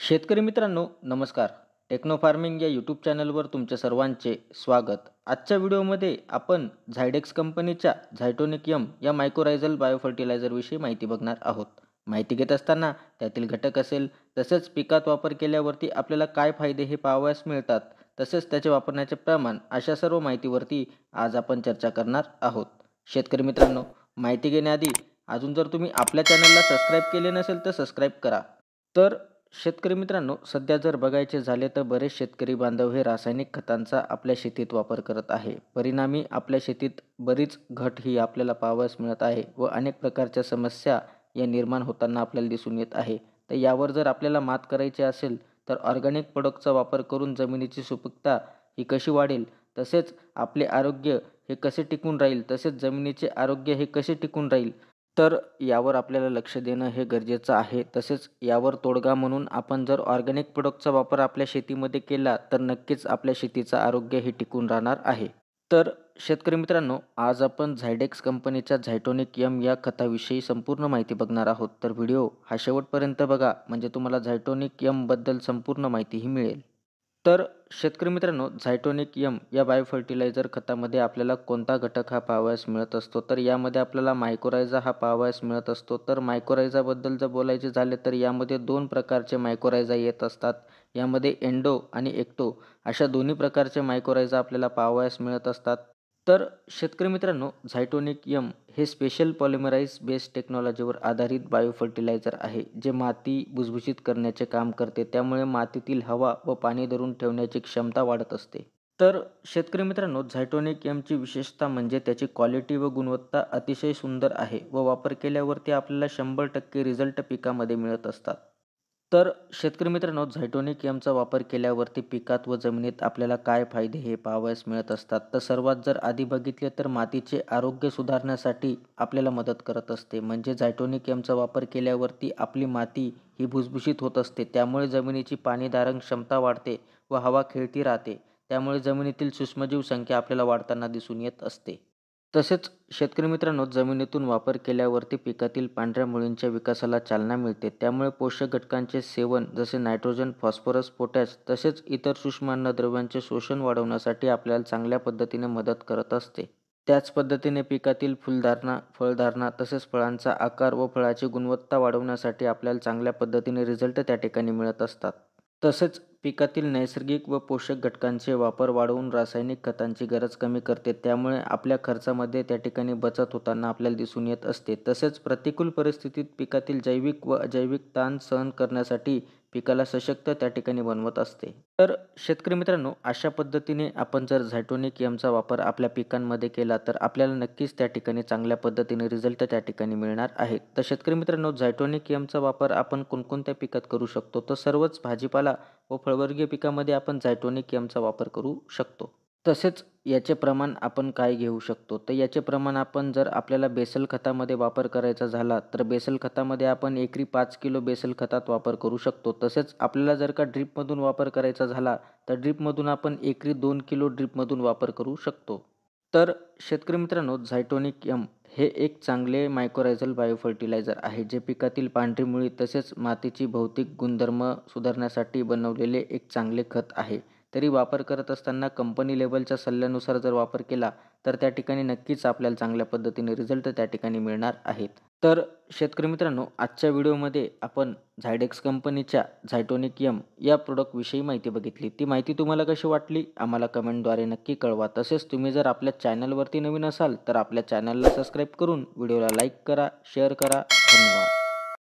शेतकरी मित्रांनो नमस्कार. टेक्नो फार्मिंग या यूट्यूब चॅनलवर तुमच्या सर्वांचे स्वागत. आजच्या व्हिडिओमध्ये आपण झायडेक्स कंपनीच्या झायटोनिक यम या मायक्रोरायझल बायो फर्टिलायझरविषयी माहिती बघणार आहोत. माहिती घेत असताना त्यातील घटक असेल तसेच पिकात वापर केल्यावरती आपल्याला काय फायदे हे पाहावयास मिळतात, तसेच त्याचे वापरण्याचे प्रमाण अशा सर्व माहितीवरती आज आपण चर्चा करणार आहोत. शेतकरी मित्रांनो, माहिती घेण्याआधी अजून जर तुम्ही आपल्या चॅनलला सबस्क्राईब केले नसेल तर सबस्क्राईब करा. तर शेतकरी मित्रांनो, सध्या जर बघायचे झाले तर बरेच शेतकरी बांधव हे रासायनिक खतांचा आपल्या शेतीत वापर करत आहे. परिणामी आपल्या शेतीत बरीच घट ही आपल्याला पाहावयास मिळत आहे व अनेक प्रकारच्या समस्या या निर्माण होताना आपल्याला दिसून येत आहे. तर यावर जर आपल्याला मात करायची असेल तर ऑर्गॅनिक प्रोडक्टचा वापर करून जमिनीची सुपीकता ही कशी वाढेल, तसेच आपले आरोग्य हे कसे टिकून राहील, तसेच जमिनीचे आरोग्य हे कसे टिकून राहील, तर यावर आपल्याला लक्ष देणं हे गरजेचं आहे. तसेच यावर तोडगा म्हणून आपण जर ऑर्गॅनिक प्रोडक्टचा वापर आपल्या शेतीमध्ये केला तर नक्कीच आपल्या शेतीचं आरोग्य हे टिकून राहणार आहे. तर शेतकरी मित्रांनो, आज आपण झायडेक्स कंपनीच्या झायटोनिक यम या खताविषयी संपूर्ण माहिती बघणार आहोत. तर व्हिडिओ हा शेवटपर्यंत बघा, म्हणजे तुम्हाला झायटोनिक यमबद्दल संपूर्ण माहितीही मिळेल. तर शेतकरी मित्रांनो, झायटोनिक यम या बायो फर्टिलायझर खतामध्ये आपल्याला कोणता घटक हा पाहावयास मिळत असतो, तर यामध्ये आपल्याला मायक्रोरायझा हा पाहावयास मिळत असतो. तर मायक्रोरायझाबद्दल जर बोलायचे झाले तर यामध्ये दोन प्रकारचे मायक्रोरायझा येत असतात. यामध्ये एंडो आणि एक्टो अशा दोन्ही प्रकारचे मायक्रोरायझा आपल्याला पाहावयास मिळत असतात. तर शेतकरी मित्रांनो, झायटोनिक यम हे स्पेशल पॉलिमराइज बेस्ड टेक्नॉलॉजीवर आधारित बायो फर्टिलायझर आहे, जे माती भुसभुशीत करण्याचे काम करते. त्यामुळे मातीतील हवा व पाणी धरून ठेवण्याची क्षमता वाढत असते. तर शेतकरी मित्रांनो, झायटोनिक यमची विशेषता म्हणजे त्याची क्वालिटी व गुणवत्ता अतिशय सुंदर आहे व वापर केल्यावरती आपल्याला 100% रिझल्ट पिकामध्ये मिळत असतात. तर शेतकरी मित्रांनो, झायटोनिक यमचा वापर केल्यावरती पिकात व जमिनीत आपल्याला काय फायदे हे पाहावयास मिळत असतात. तर सर्वात जर आधी बघितले तर मातीचे आरोग्य सुधारण्यासाठी आपल्याला मदत करत असते. म्हणजे झायटोनिक यमचा वापर केल्यावरती आपली माती ही भुसभुशीत होत असते. त्यामुळे जमिनीची पाणी धारण क्षमता वाढते व हवा खेळती राहते. त्यामुळे जमिनीतील सूक्ष्मजीव संख्या आपल्याला वाढताना दिसून येत असते. तसेच शेतकरी मित्रांनो, जमिनीतून वापर केल्यावरती पिकातील पांढऱ्या मुळींच्या विकासाला चालना मिळते. त्यामुळे पोषक घटकांचे सेवन जसे नायट्रोजन, फॉस्फरस, पोटॅश तसेच इतर सूक्ष्म अन्नद्रव्यांचे शोषण वाढवण्यासाठी आपल्याला चांगल्या पद्धतीने मदत करत असते. त्याच पद्धतीने पिकातील फुलधारणा, फळधारणा तसेच फळांचा आकार व फळाची गुणवत्ता वाढवण्यासाठी आपल्याला चांगल्या पद्धतीने रिझल्ट त्या ठिकाणी मिळत असतात. तसेच पिकातील नैसर्गिक व पोषक घटकांचे वापर वाढवून रासायनिक खतांची गरज कमी करते. त्यामुळे आपल्या खर्चामध्ये त्या ठिकाणी बचत होताना आपल्याला दिसून येत असते. तसेच प्रतिकूल परिस्थितीत पिकातील जैविक व अजैविक ताण सहन करण्यासाठी पिकाला सशक्त त्या ठिकाणी बनवत असते. तर शेतकरी मित्रांनो, अशा पद्धतीने आपण जर झायटोनिक यमचा वापर आपल्या पिकांमध्ये केला तर आपल्याला नक्कीच त्या ठिकाणी चांगल्या पद्धतीने रिझल्ट त्या ठिकाणी मिळणार आहेत. तर शेतकरी मित्रांनो, झायटोनिक यमचा वापर आपण कोणकोणत्या पिकात करू शकतो, तर सर्वच भाजीपाला व फळवर्गीय पिकामध्ये आपण झायटोनिक यमचा वापर करू शकतो. तसेच याचे प्रमाण आपण काय घेऊ शकतो, तर याचे प्रमाण आपण जर आपल्याला बेसल खतामध्ये वापर करायचा झाला तर बेसल खतामध्ये आपण एकरी 5 किलो बेसल खतात वापर करू शकतो. तसेच आपल्याला जर का ड्रीपमधून वापर करायचा झाला तर ड्रीपमधून आपण एकरी 2 किलो ड्रीपमधून वापर करू शकतो. तर शेतकरी मित्रांनो, झायटोनिक यम हे एक चांगले मायक्रोरायझल बायो फर्टिलायझर आहे, जे पिकातील पांढरी मुळी तसेच मातीची भौतिक गुणधर्म सुधारण्यासाठी बनवलेले एक चांगले खत आहे. तरी वापर करत असताना कंपनी लेव्हलच्या सल्ल्यानुसार जर वापर केला तर त्या ठिकाणी नक्कीच आपल्याला चांगल्या पद्धतीने रिझल्ट त्या ठिकाणी मिळणार आहेत. तर शेतकरी मित्रांनो, आजच्या व्हिडिओमध्ये आपण झायडेक्स कंपनीच्या झायटोनिक यम या प्रोडक्टविषयी माहिती बघितली. ती माहिती तुम्हाला कशी वाटली आम्हाला कमेंटद्वारे नक्की कळवा. तसेच तुम्ही जर आपल्या चॅनलवरती नवीन असाल तर आपल्या चॅनलला सबस्क्राईब करून व्हिडिओला लाईक करा, शेअर करा. धन्यवाद.